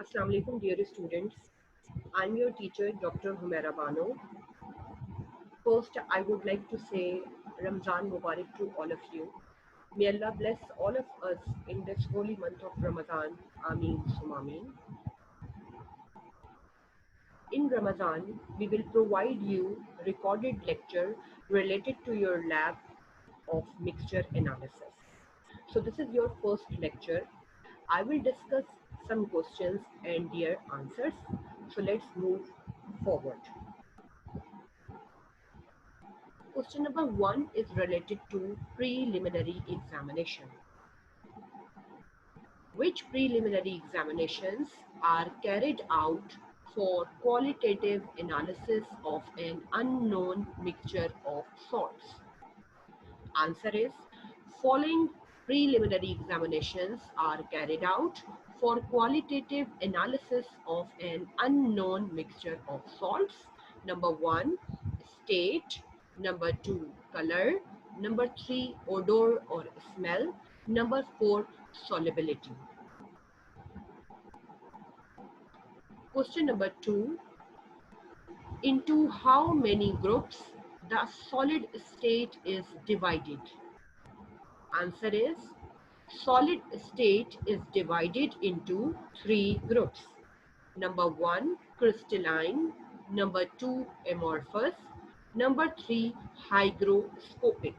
Assalamu alaikum, dear students. I'm your teacher, Dr. Humaira Bano. First, I would like to say Ramzan Mubarak to all of you. May Allah bless all of us in this holy month of Ramadan. Ameen Summa Ameen. In Ramadan, we will provide you recorded lecture related to your lab of mixture analysis. So this is your first lecture. I will discuss some questions and their answers. So let's move forward. Question number 1 is related to preliminary examination. Which preliminary examinations are carried out for qualitative analysis of an unknown mixture of salts? Answer is following preliminary examinations are carried out for qualitative analysis of an unknown mixture of salts. Number 1, state. Number 2, color. Number 3, odor or smell. Number 4, solubility. Question number 2, into how many groups the solid state is divided? Answer is solid state is divided into 3 groups. Number 1, crystalline. Number 2, amorphous. Number 3, hygroscopic.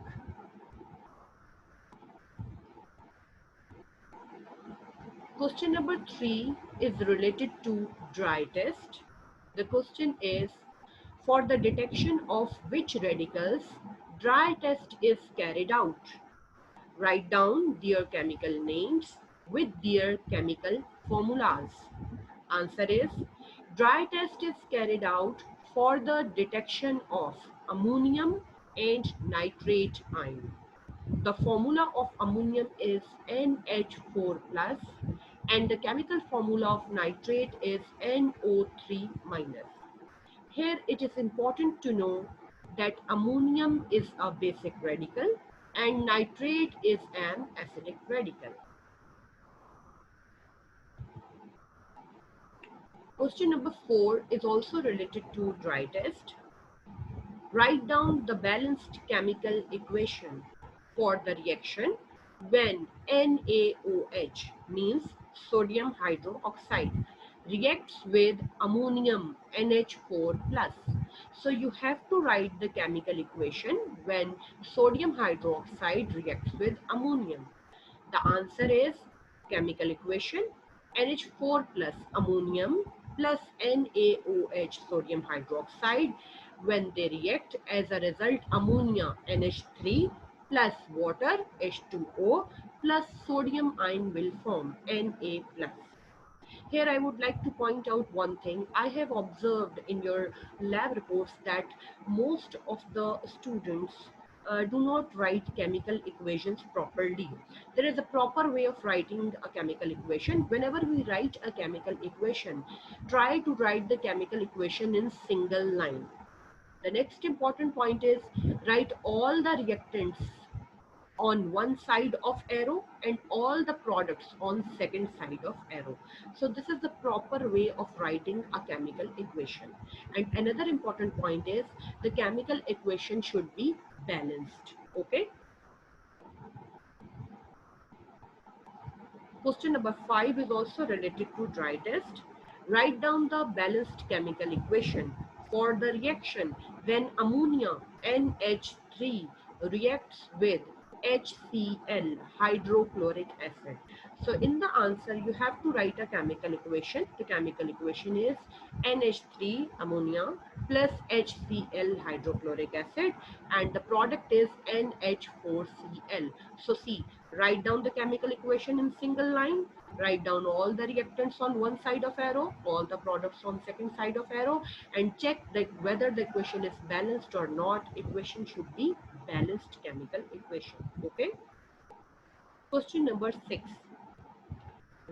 Question number 3 is related to dry test. The question is, for the detection of which radicals dry test is carried out? Write down their chemical names with their chemical formulas. Answer is, dry test is carried out for the detection of ammonium and nitrate ion. The formula of ammonium is NH4 plus and the chemical formula of nitrate is NO3 minus. Here it is important to know that ammonium is a basic radical and nitrate is an acidic radical. Question number 4 is also related to dry test. Write down the balanced chemical equation for the reaction when NaOH means sodium hydroxide reacts with ammonium NH4 plus. So you have to write the chemical equation when sodium hydroxide reacts with ammonium. The answer is chemical equation NH4 plus ammonium plus NaOH sodium hydroxide. When they react, as a result ammonia NH3 plus water H2O plus sodium ion will form Na plus. Here I would like to point out one thing. I have observed in your lab reports that most of the students do not write chemical equations properly. There is a proper way of writing a chemical equation. Whenever we write a chemical equation, try to write the chemical equation in single line. The next important point is write all the reactants on one side of arrow and all the products on second side of arrow. So this is the proper way of writing a chemical equation. And another important point is the chemical equation should be balanced. Okay. Question number 5 is also related to dry test. Write down the balanced chemical equation for the reaction when ammonia NH3 reacts with HCl hydrochloric acid. So in the answer you have to write a chemical equation. The chemical equation is NH3 ammonia plus HCl hydrochloric acid and the product is NH4Cl. So see, write down the chemical equation in single line, write down all the reactants on one side of arrow, all the products on second side of arrow, and check that whether the equation is balanced or not. Equation should be balanced chemical equation. Okay. Question number 6.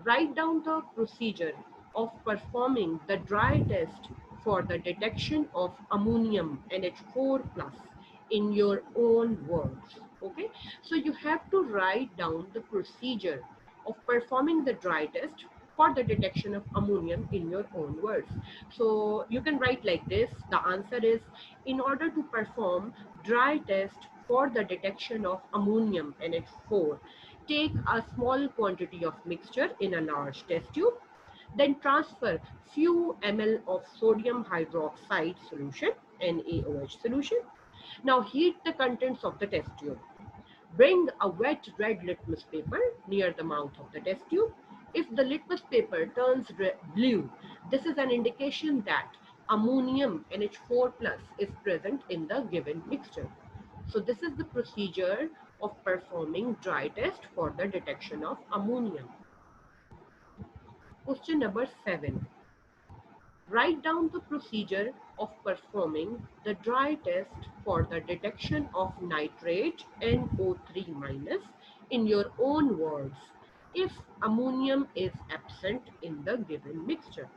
Write down the procedure of performing the dry test for the detection of ammonium NH4 plus in your own words. Okay, so you have to write down the procedure of performing the dry test for the detection of ammonium in your own words. So you can write like this. The answer is, in order to perform dry test for the detection of ammonium NH4, take a small quantity of mixture in a large test tube, then transfer few ml of sodium hydroxide solution, NaOH solution. Now heat the contents of the test tube. Bring a wet red litmus paper near the mouth of the test tube. If the litmus paper turns blue, this is an indication that ammonium NH4 plus is present in the given mixture. So this is the procedure of performing dry test for the detection of ammonium. Question number 7. Write down the procedure of performing the dry test for the detection of nitrate NO3 minus in your own words if ammonium is absent in the given mixture.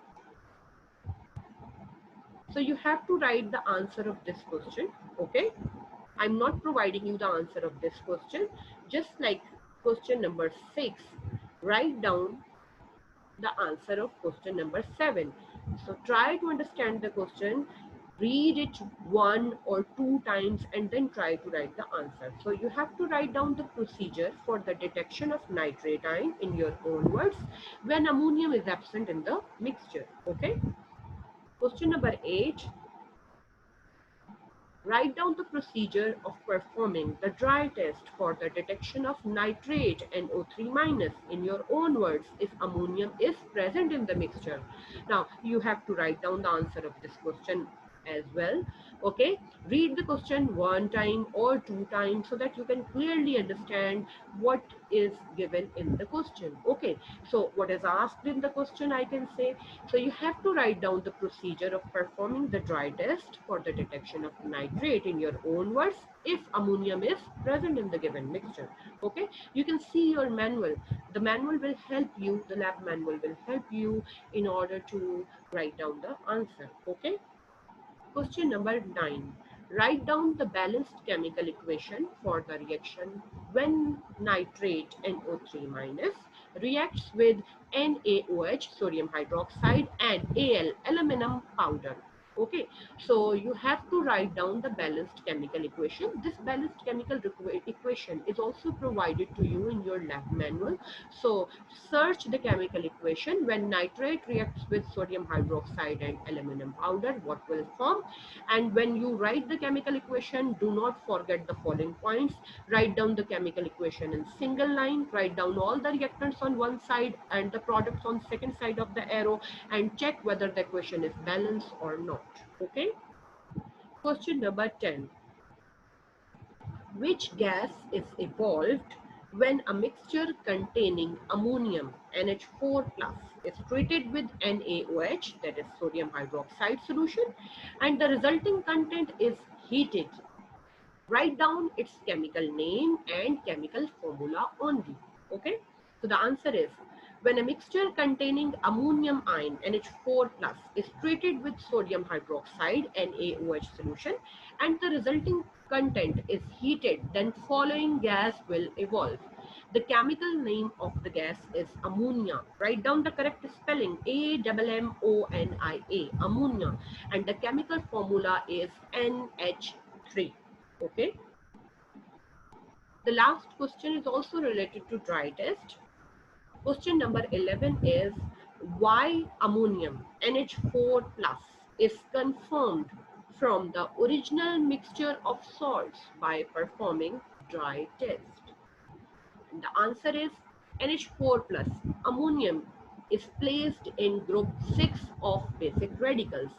So you have to write the answer of this question, okay? I'm not providing you the answer of this question. Just like question number 6, write down the answer of question number 7. So try to understand the question, read it 1 or 2 times and then try to write the answer. So you have to write down the procedure for the detection of nitrate ion in your own words when ammonium is absent in the mixture. Okay. Question number 8. Write down the procedure of performing the dry test for the detection of nitrate NO3 minus in your own words if ammonium is present in the mixture. Now you have to write down the answer of this question as well. Okay, read the question 1 time or 2 times so that you can clearly understand what is given in the question. Okay, so what is asked in the question, I can say. So you have to write down the procedure of performing the dry test for the detection of nitrate in your own words if ammonium is present in the given mixture. Okay, you can see your manual. The manual will help you, the lab manual will help you in order to write down the answer. Okay. Question number 9. Write down the balanced chemical equation for the reaction when nitrate NO3 minus reacts with NaOH sodium hydroxide and Al aluminum powder. Okay, so you have to write down the balanced chemical equation. This balanced chemical equation is also provided to you in your lab manual. So search the chemical equation when nitrate reacts with sodium hydroxide and aluminum powder, what will form. And when you write the chemical equation, do not forget the following points. Write down the chemical equation in single line, write down all the reactants on one side and the products on second side of the arrow, and check whether the equation is balanced or not. Okay. Question number 10. Which gas is evolved when a mixture containing ammonium NH4 plus is treated with NaOH, that is sodium hydroxide solution, and the resulting content is heated? Write down its chemical name and chemical formula only. Okay, so the answer is, when a mixture containing ammonium ion NH4 plus is treated with sodium hydroxide NaOH solution and the resulting content is heated, then following gas will evolve. The chemical name of the gas is ammonia. Write down the correct spelling, AMMONIA, ammonia, and the chemical formula is NH3. Okay. The last question is also related to dry test. Question number 11 is, why ammonium NH4 plus is confirmed from the original mixture of salts by performing dry test? And the answer is, NH4 plus ammonium is placed in group 6 of basic radicals.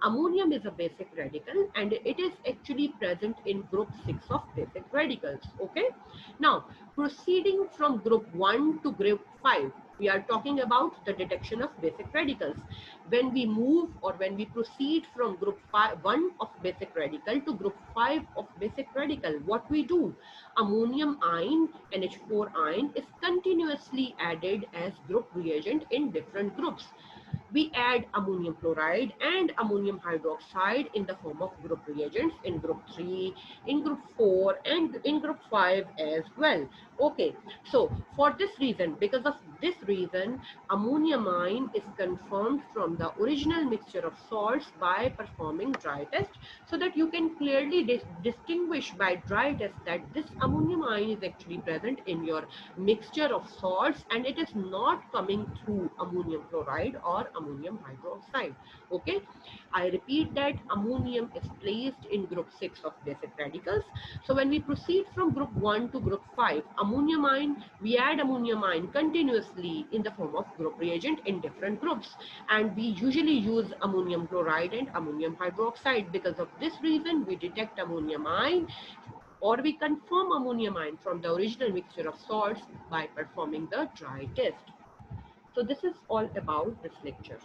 Ammonium is a basic radical and it is actually present in group 6 of basic radicals. Okay. Now, proceeding from group 1 to group 5, we are talking about the detection of basic radicals. When we move or when we proceed from group 1 of basic radical to group 5 of basic radical, what we do? Ammonium ion, NH4 ion, is continuously added as group reagent in different groups. we add ammonium chloride and ammonium hydroxide in the form of group reagents in group 3, in group 4 and in group 5 as well. Okay, so for this reason, because of this reason, ammoniamine is confirmed from the original mixture of salts by performing dry test, so that you can clearly distinguish by dry test that this ammoniamine is actually present in your mixture of salts and it is not coming through ammonium chloride or ammonium hydroxide. Okay, I repeat that ammonium is placed in group 6 of basic radicals. So when we proceed from group 1 to group 5, ammoniamine, we add ammoniamine continuously in the form of group reagent in different groups, and we usually use ammonium chloride and ammonium hydroxide. Because of this reason, we detect ammoniamine or we confirm ammoniamine from the original mixture of salts by performing the dry test. So this is all about this lecture.